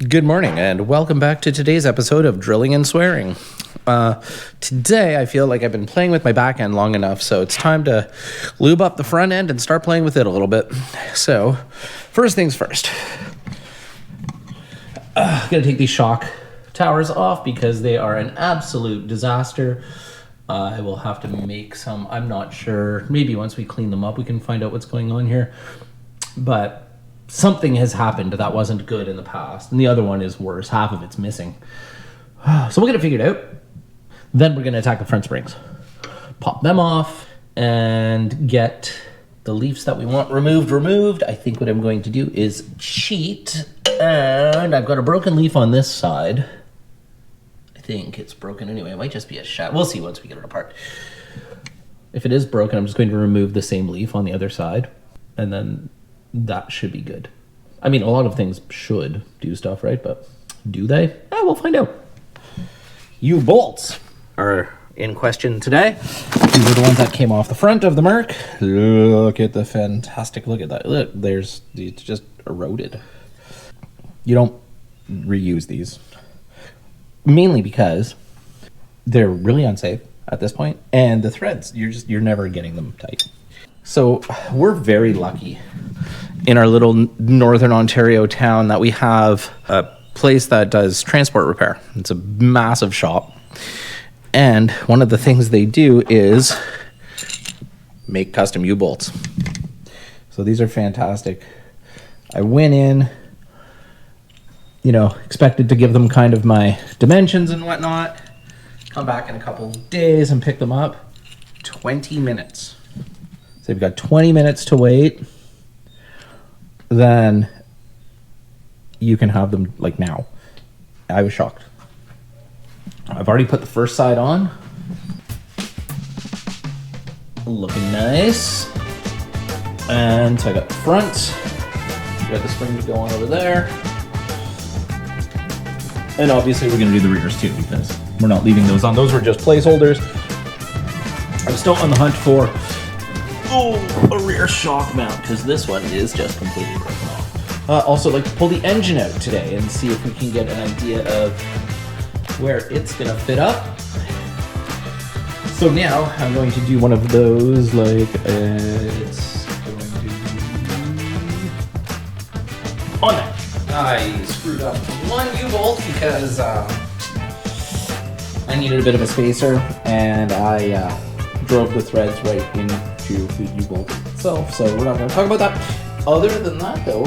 Good morning and welcome back to today's episode of Drilling and Swearing. Today I feel like I've been playing with my back end long enough, so it's time to lube up the front end and start playing with it a little bit. So first things first, I'm going to take these shock towers off because they are an absolute disaster. I will have to make some, I'm not sure, maybe once we clean them up we can find out what's going on here, but something has happened that wasn't good in the past, and the other one is worse. Half of it's missing. So we'll get it figured out. Then we're going to attack the front springs. Pop them off and get the leaves that we want removed. I think what I'm going to do is cheat, and I've got a broken leaf on this side. I think it's broken anyway. It might just be a shot. We'll see once we get it apart. If it is broken, I'm just going to remove the same leaf on the other side, and then that should be good. I mean, a lot of things should do stuff, right? But do they? We'll find out. U-bolts are in question today. These are the ones that came off the front of the Merc. Look at the fantastic, look at that. Look, it's just eroded. You don't reuse these. Mainly because they're really unsafe at this point. And the threads, you're never getting them tight. So we're very lucky in our little northern Ontario town that we have a place that does transport repair. It's a massive shop. And one of the things they do is make custom U-bolts. So these are fantastic. I went in, expected to give them kind of my dimensions and whatnot. Come back in a couple days and pick them up. 20 minutes. So you've got 20 minutes to wait. Then you can have them like now. I was shocked. I've already put the first side on. Looking nice. And so I got the front. Got the spring to go on over there. And obviously we're going to do the rears too, because we're not leaving those on. Those were just placeholders. I'm still on the hunt for a rear shock mount, because this one is just completely broken off. Also like to pull the engine out today and see if we can get an idea of where it's gonna fit up. So now I'm going to do one of those, like it's going to be on that. I screwed up one U-bolt because I needed a bit of a spacer, and I drove the threads right into the U-bolt itself, so we're not going to talk about that. Other than that, though,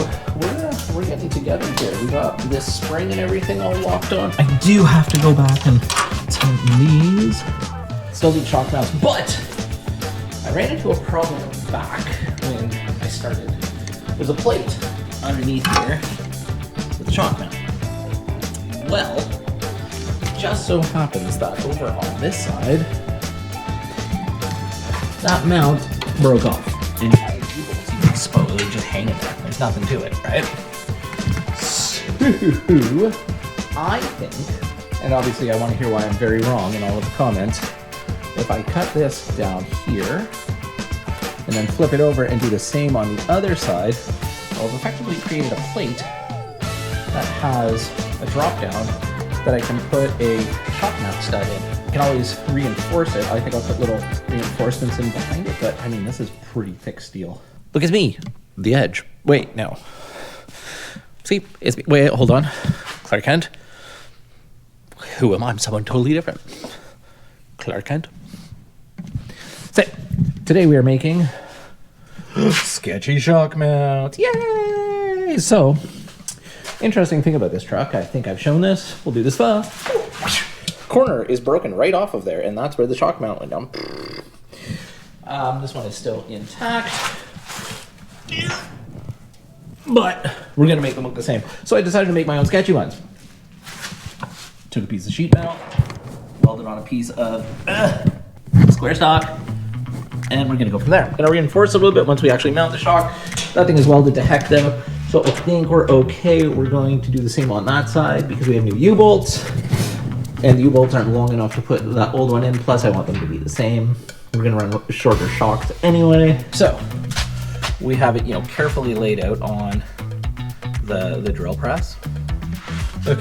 we're getting together here. We got this spring and everything all locked on. I do have to go back and tighten these. Still need shock mounts, but I ran into a problem back when I started. There's a plate underneath here with a shock mount. Well, it just so happens that over on this side, that mount broke off. And you can exposed, just hang it there. There's nothing to it, right? So, I think, and obviously I want to hear why I'm very wrong in all of the comments, if I cut this down here, and then flip it over and do the same on the other side, I've effectively created a plate that has a drop down that I can put a shock mount stud in. I can always reinforce it. I think I'll put little reinforcements in behind it, but I mean, this is pretty thick steel. Look at me, the edge. Wait, no. See, it's me. Wait, hold on. Clark Kent. Who am I? I'm someone totally different. Clark Kent. So, today we are making sketchy shock mount. Yay! So, interesting thing about this truck, I think I've shown this. We'll do this fast. Corner is broken right off of there, and that's where the shock mount went down. This one is still intact, but we're gonna make them look the same. So I decided to make my own sketchy ones. Took a piece of sheet metal, welded on a piece of square stock, and we're gonna go from there. Gonna reinforce it a little bit once we actually mount the shock. That thing is welded to heck though, so I think we're okay. We're going to do the same on that side because we have new U-bolts. And the U-bolts aren't long enough to put that old one in, plus I want them to be the same. We're gonna run shorter shocks anyway. So, we have it, carefully laid out on the drill press. You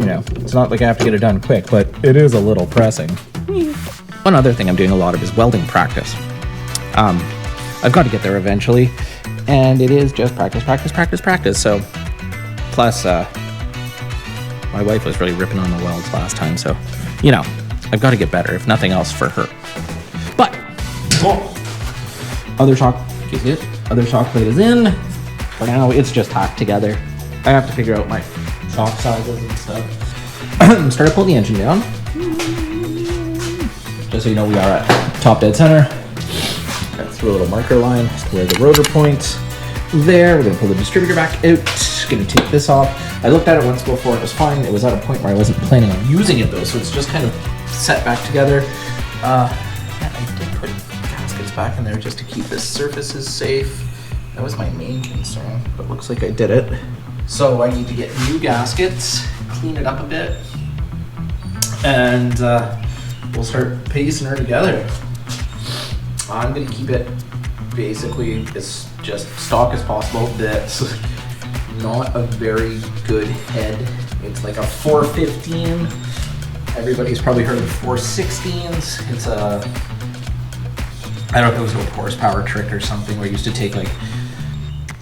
know, it's not like I have to get it done quick, but it is a little pressing. One other thing I'm doing a lot of is welding practice. I've got to get there eventually, and it is just practice. So, plus, my wife was really ripping on the welds last time, so, you know, I've got to get better, if nothing else for her. But, other shock plate is in. For now, it's just tacked together. I have to figure out my shock sizes and stuff. Start to pull the engine down. Just so you know, we are at top dead center. Got through a little marker line where the rotor points. There, we're gonna pull the distributor back out. Gonna take this off. I looked at it once before, it was fine. It was at a point where I wasn't planning on using it though, so it's just kind of set back together. Yeah, I did put gaskets back in there just to keep the surfaces safe. That was my main concern, but looks like I did it. So I need to get new gaskets, clean it up a bit, and we'll start piecing her together. I'm gonna keep it basically as just stock as possible. That's not a very good head. It's like a 415. Everybody's probably heard of 416s. It's a, I don't know if it was a horsepower trick or something where you used to take like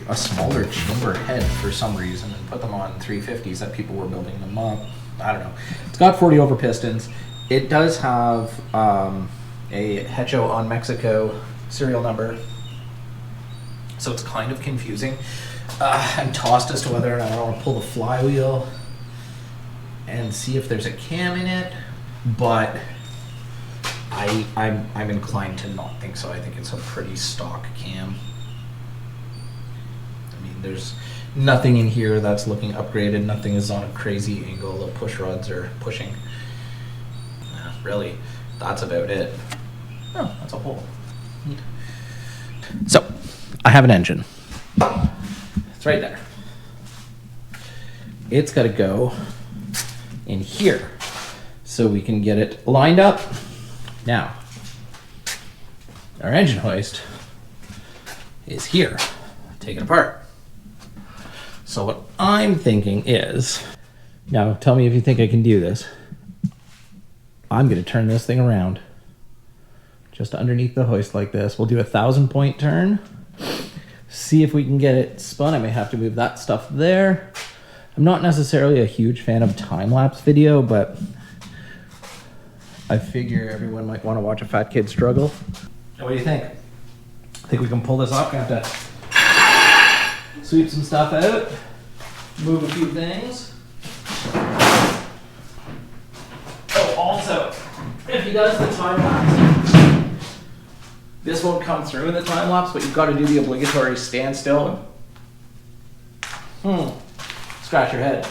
a smaller chamber head for some reason and put them on 350s that people were building them up. I don't know. It's got 40 over pistons. It does have a Hecho on Mexico serial number, so it's kind of confusing. I'm tossed as to whether or not I want to pull the flywheel and see if there's a cam in it, but I'm inclined to not think so. I think it's a pretty stock cam. I mean, there's nothing in here that's looking upgraded. Nothing is on a crazy angle. The push rods are pushing. Really, that's about it. Oh, that's a hole. Neat. So, I have an engine. It's right there. It's got to go in here so we can get it lined up. Now, our engine hoist is here. Take it apart. So what I'm thinking is, now tell me if you think I can do this. I'm going to turn this thing around just underneath the hoist like this. We'll do a 1,000-point turn. See if we can get it spun. I may have to move that stuff there. I'm not necessarily a huge fan of time-lapse video, but I figure everyone might want to watch a fat kid struggle. What do you think? Think we can pull this off? Gonna have to sweep some stuff out, move a few things. Oh, also, if he does the time-lapse, this won't come through in the time-lapse, but you've got to do the obligatory standstill. Scratch your head.